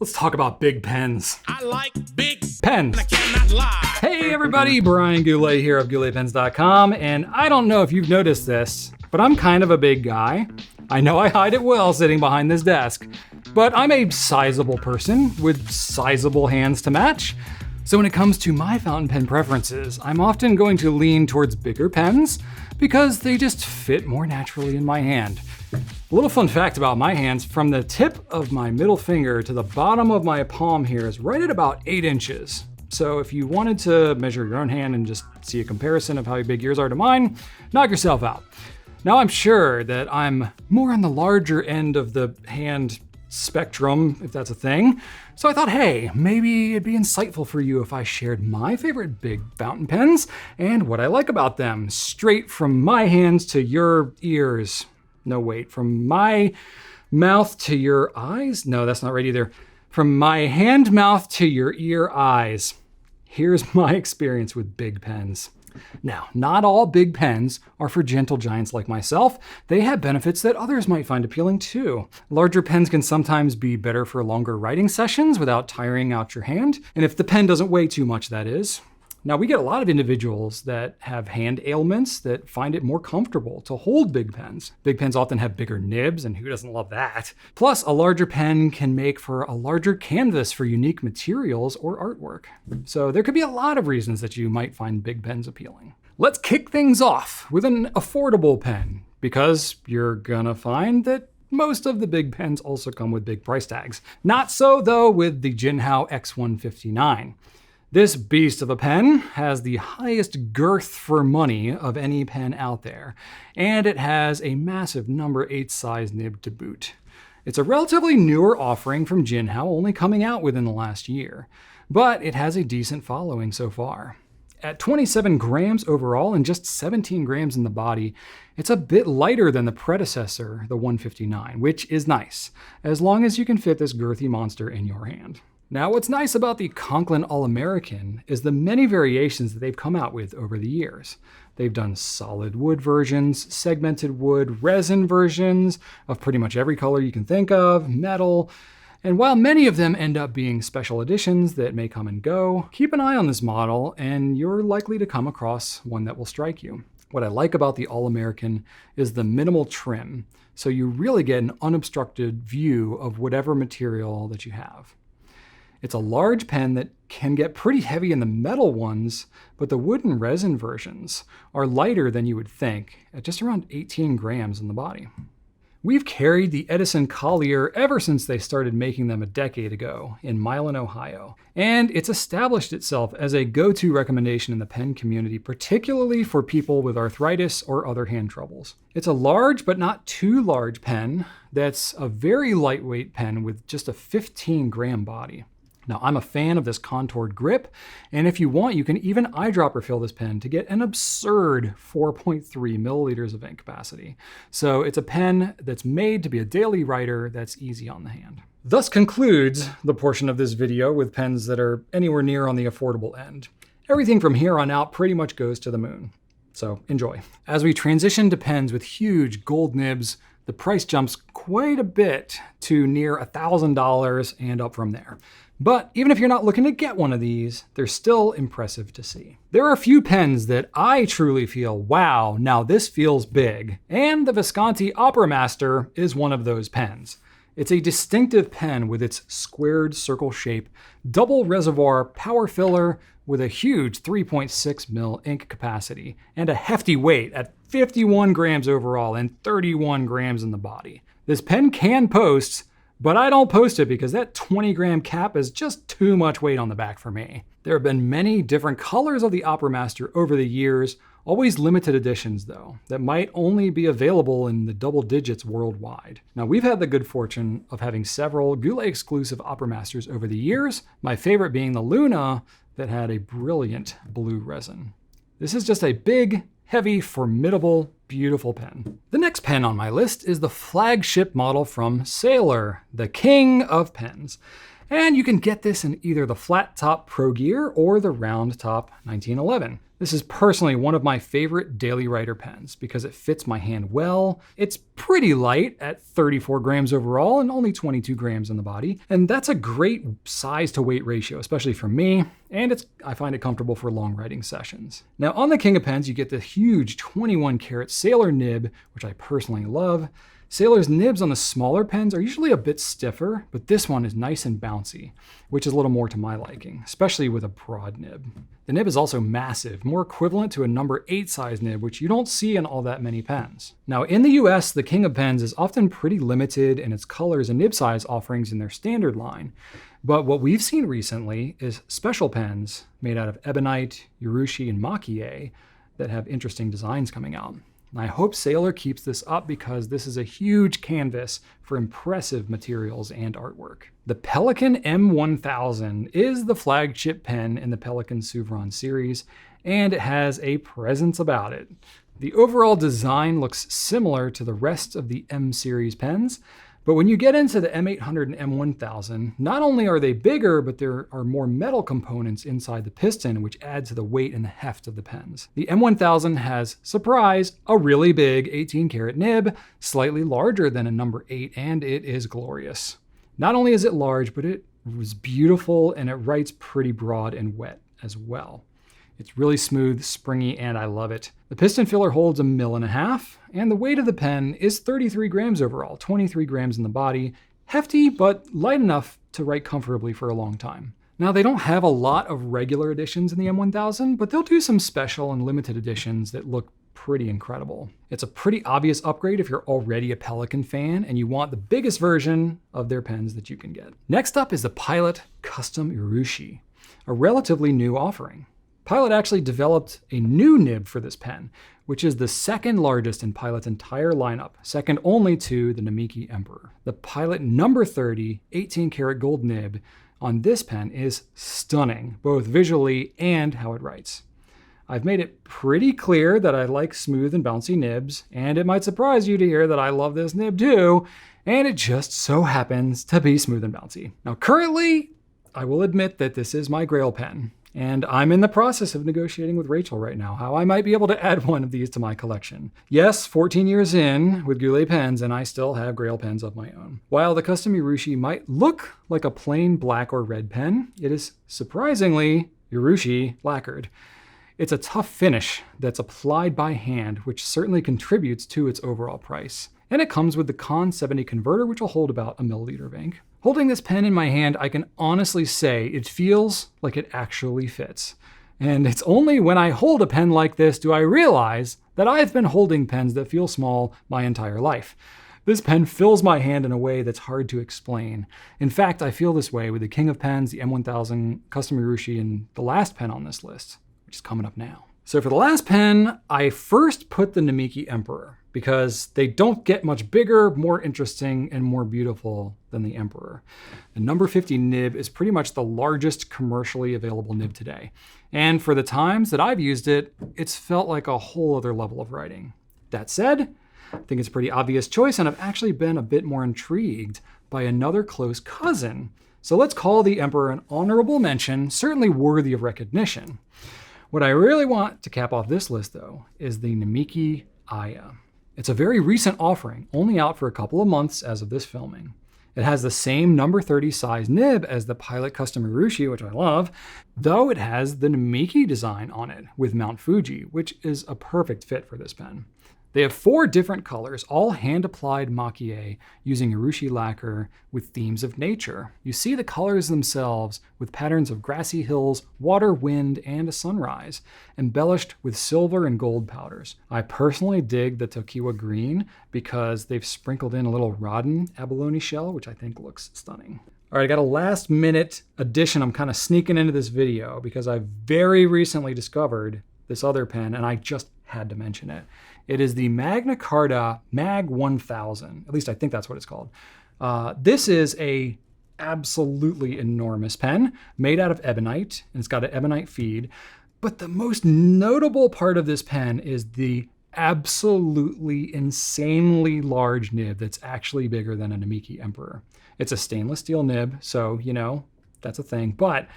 Let's talk about big pens. I like big Pens. I cannot lie. Hey everybody, Brian Goulet here of GouletPens.com, and I don't know if you've noticed this, but I'm kind of a big guy. I know I hide it well sitting behind this desk, but I'm a sizable person with sizable hands to match. So when it comes to my fountain pen preferences, I'm often going to lean towards bigger pens because they just fit more naturally in my hand. A little fun fact about my hands, from the tip of my middle finger to the bottom of my palm here is right at about 8 inches. So if you wanted to measure your own hand and just see a comparison of how big yours are to mine, knock yourself out. Now I'm sure that I'm more on the larger end of the hand spectrum, if that's a thing. So I thought, hey, maybe it'd be insightful for you if I shared my favorite big fountain pens and what I like about them, straight from my hands to your ears. No, wait, from my mouth to your eyes? No, that's not right either. From my hand, mouth to your ear, eyes. Here's my experience with big pens. Now, not all big pens are for gentle giants like myself. They have benefits that others might find appealing too. Larger pens can sometimes be better for longer writing sessions without tiring out your hand, and if the pen doesn't weigh too much, that is. Now, we get a lot of individuals that have hand ailments that find it more comfortable to hold big pens. Big pens often have bigger nibs, and who doesn't love that? Plus, a larger pen can make for a larger canvas for unique materials or artwork. So there could be a lot of reasons that you might find big pens appealing. Let's kick things off with an affordable pen, because you're gonna find that most of the big pens also come with big price tags. Not so, though, with the Jinhao X159. This beast of a pen has the highest girth for money of any pen out there, and it has a massive number 8 size nib to boot. It's a relatively newer offering from Jinhao, only coming out within the last year, but it has a decent following so far. At 27 grams overall and just 17 grams in the body, it's a bit lighter than the predecessor, the 159, which is nice, as long as you can fit this girthy monster in your hand. Now, what's nice about the Conklin All American is the many variations that they've come out with over the years. They've done solid wood versions, segmented wood, resin versions of pretty much every color you can think of, metal, and while many of them end up being special editions that may come and go, keep an eye on this model and you're likely to come across one that will strike you. What I like about the All American is the minimal trim, so you really get an unobstructed view of whatever material that you have. It's a large pen that can get pretty heavy in the metal ones, but the wood and resin versions are lighter than you would think, at just around 18 grams in the body. We've carried the Edison Collier ever since they started making them a decade ago in Milan, Ohio, and it's established itself as a go-to recommendation in the pen community, particularly for people with arthritis or other hand troubles. It's a large but not too large pen that's a very lightweight pen with just a 15 gram body. Now, I'm a fan of this contoured grip, and if you want, you can even eyedropper fill this pen to get an absurd 4.3 milliliters of ink capacity. So it's a pen that's made to be a daily writer that's easy on the hand. Thus concludes the portion of this video with pens that are anywhere near on the affordable end. Everything from here on out pretty much goes to the moon. So enjoy. As we transition to pens with huge gold nibs, the price jumps quite a bit to near $1,000 and up from there. But even if you're not looking to get one of these, they're still impressive to see. There are a few pens that I truly feel, wow, now this feels big. And the Visconti Opera Master is one of those pens. It's a distinctive pen with its squared circle shape, double reservoir power filler with a huge 3.6 mil ink capacity, and a hefty weight at 51 grams overall and 31 grams in the body. This pen can post, but I don't post it because that 20 gram cap is just too much weight on the back for me. There have been many different colors of the Opera Master over the years, always limited editions though, that might only be available in the double digits worldwide. Now, we've had the good fortune of having several Goulet exclusive Opera Masters over the years, my favorite being the Luna that had a brilliant blue resin. This is just a big, heavy, formidable, beautiful pen. The next pen on my list is the flagship model from Sailor, the king of pens. And you can get this in either the flat top Pro Gear or the round top 1911. This is personally one of my favorite daily writer pens because it fits my hand well. It's pretty light at 34 grams overall and only 22 grams in the body. And that's a great size to weight ratio, especially for me. And I find it comfortable for long writing sessions. Now on the King of Pens, you get the huge 21 karat Sailor nib, which I personally love. Sailor's nibs on the smaller pens are usually a bit stiffer, but this one is nice and bouncy, which is a little more to my liking, especially with a broad nib. The nib is also massive, more equivalent to a number 8 size nib, which you don't see in all that many pens. Now in the US, the King of Pens is often pretty limited in its colors and nib size offerings in their standard line. But what we've seen recently is special pens made out of ebonite, Urushi, and Namiki Aya that have interesting designs coming out. I hope Sailor keeps this up because this is a huge canvas for impressive materials and artwork. The Pelikan M1000 is the flagship pen in the Pelikan Souverain series, and it has a presence about it. The overall design looks similar to the rest of the M series pens, but when you get into the M800 and M1000, not only are they bigger, but there are more metal components inside the piston, which add to the weight and the heft of the pens. The M1000 has, surprise, a really big 18 karat nib, slightly larger than a number 8, and it is glorious. Not only is it large, but it was beautiful and it writes pretty broad and wet as well. It's really smooth, springy, and I love it. The piston filler holds 1.5 mils, and the weight of the pen is 33 grams overall, 23 grams in the body. Hefty, but light enough to write comfortably for a long time. Now, they don't have a lot of regular editions in the M1000, but they'll do some special and limited editions that look pretty incredible. It's a pretty obvious upgrade if you're already a Pelikan fan and you want the biggest version of their pens that you can get. Next up is the Pilot Custom Urushi, a relatively new offering. Pilot actually developed a new nib for this pen, which is the second largest in Pilot's entire lineup, second only to the Namiki Emperor. The Pilot number 30 18 karat gold nib on this pen is stunning, both visually and how it writes. I've made it pretty clear that I like smooth and bouncy nibs, and it might surprise you to hear that I love this nib too, and it just so happens to be smooth and bouncy. Now currently, I will admit that this is my Grail pen. And I'm in the process of negotiating with Rachel right now how I might be able to add one of these to my collection. Yes, 14 years in with Goulet pens, and I still have Grail pens of my own. While the custom Urushi might look like a plain black or red pen, it is surprisingly Urushi lacquered. It's a tough finish that's applied by hand, which certainly contributes to its overall price. And it comes with the Con 70 converter, which will hold about 1 milliliter of ink. Holding this pen in my hand, I can honestly say it feels like it actually fits. And it's only when I hold a pen like this do I realize that I've been holding pens that feel small my entire life. This pen fills my hand in a way that's hard to explain. In fact, I feel this way with the King of Pens, the M1000, Custom Urushi, and the last pen on this list, which is coming up now. So for the last pen, I first put the Namiki Emperor because they don't get much bigger, more interesting, and more beautiful than the Emperor. The number 50 nib is pretty much the largest commercially available nib today. And for the times that I've used it, it's felt like a whole other level of writing. That said, I think it's a pretty obvious choice, and I've actually been a bit more intrigued by another close cousin. So let's call the Emperor an honorable mention, certainly worthy of recognition. What I really want to cap off this list, though, is the Namiki Aya. It's a very recent offering, only out for a couple of months as of this filming. It has the same number 30 size nib as the Pilot Custom Urushi, which I love, though it has the Namiki design on it with Mount Fuji, which is a perfect fit for this pen. They have 4 different colors, all hand-applied Namiki using Urushi lacquer with themes of nature. You see the colors themselves with patterns of grassy hills, water, wind, and a sunrise, embellished with silver and gold powders. I personally dig the Tokiwa green because they've sprinkled in a little Rodin abalone shell, which I think looks stunning. All right, I got a last minute addition I'm kind of sneaking into this video because I very recently discovered this other pen and I just had to mention it. It is the Magna Carta Mag 1000. At least I think that's what it's called. This is a absolutely enormous pen made out of ebonite, and it's got an ebonite feed. But the most notable part of this pen is the absolutely insanely large nib that's actually bigger than a Namiki Emperor. It's a stainless steel nib, so, you know, that's a thing. But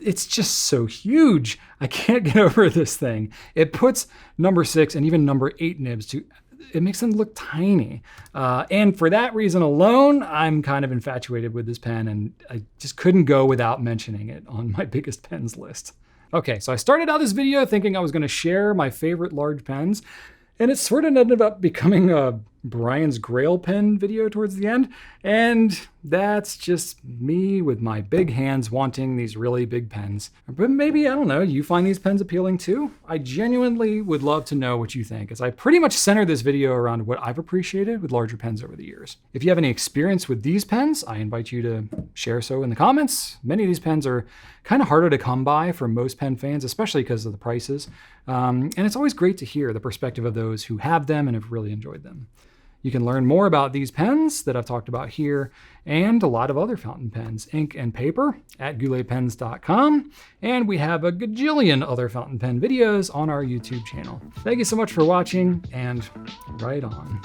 it's just so huge. I can't get over this thing. It puts number 6 and even number 8 nibs to, it makes them look tiny. And for that reason alone, I'm kind of infatuated with this pen, and I just couldn't go without mentioning it on my biggest pens list. Okay, so I started out this video thinking I was gonna share my favorite large pens, and it sort of ended up becoming a Brian's Grail pen video towards the end. And that's just me with my big hands wanting these really big pens. But maybe, I don't know, you find these pens appealing too? I genuinely would love to know what you think, as I pretty much center this video around what I've appreciated with larger pens over the years. If you have any experience with these pens, I invite you to share so in the comments. Many of these pens are kind of harder to come by for most pen fans, especially because of the prices. And it's always great to hear the perspective of those who have them and have really enjoyed them. You can learn more about these pens that I've talked about here and a lot of other fountain pens, ink and paper, at gouletpens.com. And we have a gajillion other fountain pen videos on our YouTube channel. Thank you so much for watching, and right on.